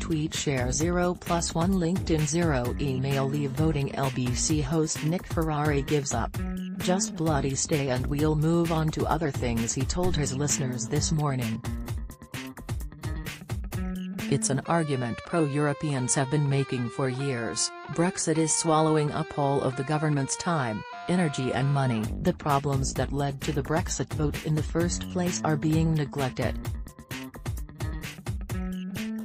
tweet share 0+1 LinkedIn 0 email leave voting LBC host Nick Ferrari gives up. Just bloody stay and we'll move on to other things, he told his listeners this morning. It's an argument pro-Europeans have been making for years. Brexit is swallowing up all of the government's time, energy and money. The problems that led to the Brexit vote in the first place are being neglected.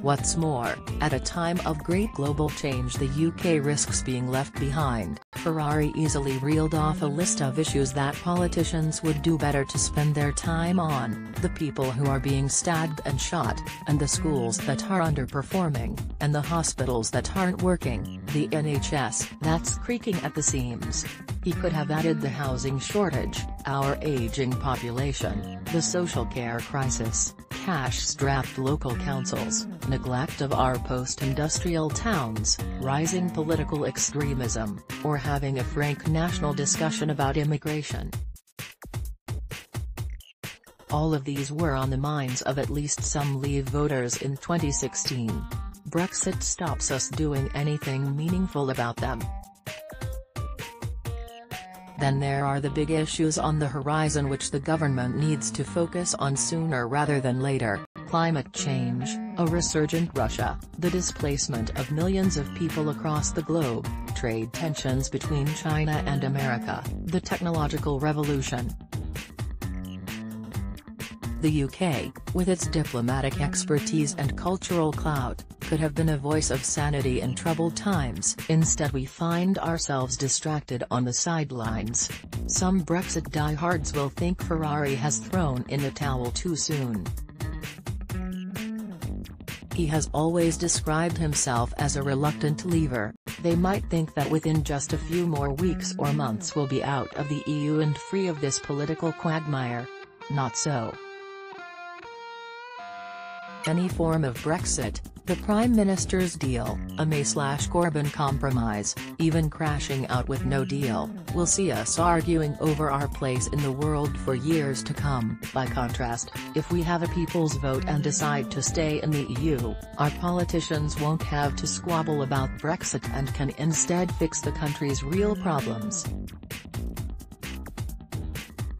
What's more, at a time of great global change the UK risks being left behind. Ferrari easily reeled off a list of issues that politicians would do better to spend their time on: the people who are being stabbed and shot, and the schools that are underperforming, and the hospitals that aren't working, the NHS that's creaking at the seams. He could have added the housing shortage, our aging population, the social care crisis, cash-strapped local councils, neglect of our post-industrial towns, rising political extremism, or having a frank national discussion about immigration. All of these were on the minds of at least some Leave voters in 2016. Brexit stops us doing anything meaningful about them. Then there are the big issues on the horizon which the government needs to focus on sooner rather than later: climate change, a resurgent Russia, the displacement of millions of people across the globe, trade tensions between China and America, the technological revolution. The UK, with its diplomatic expertise and cultural clout, could have been a voice of sanity in troubled times. Instead we find ourselves distracted on the sidelines. Some Brexit diehards will think Ferrari has thrown in the towel too soon. He has always described himself as a reluctant leaver. They might think that within just a few more weeks or months we'll be out of the EU and free of this political quagmire. Not so. Any form of Brexit, the Prime Minister's deal, a May/Corbyn compromise, even crashing out with no deal, will see us arguing over our place in the world for years to come. By contrast, if we have a people's vote and decide to stay in the EU, our politicians won't have to squabble about Brexit and can instead fix the country's real problems.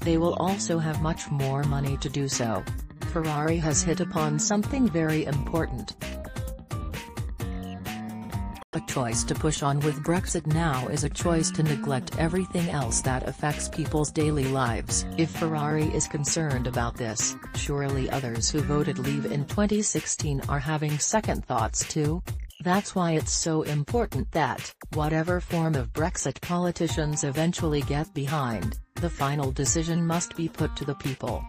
They will also have much more money to do so. Ferrari has hit upon something very important. A choice to push on with Brexit now is a choice to neglect everything else that affects people's daily lives. If Ferrari is concerned about this, surely others who voted Leave in 2016 are having second thoughts too? That's why it's so important that, whatever form of Brexit politicians eventually get behind, the final decision must be put to the people.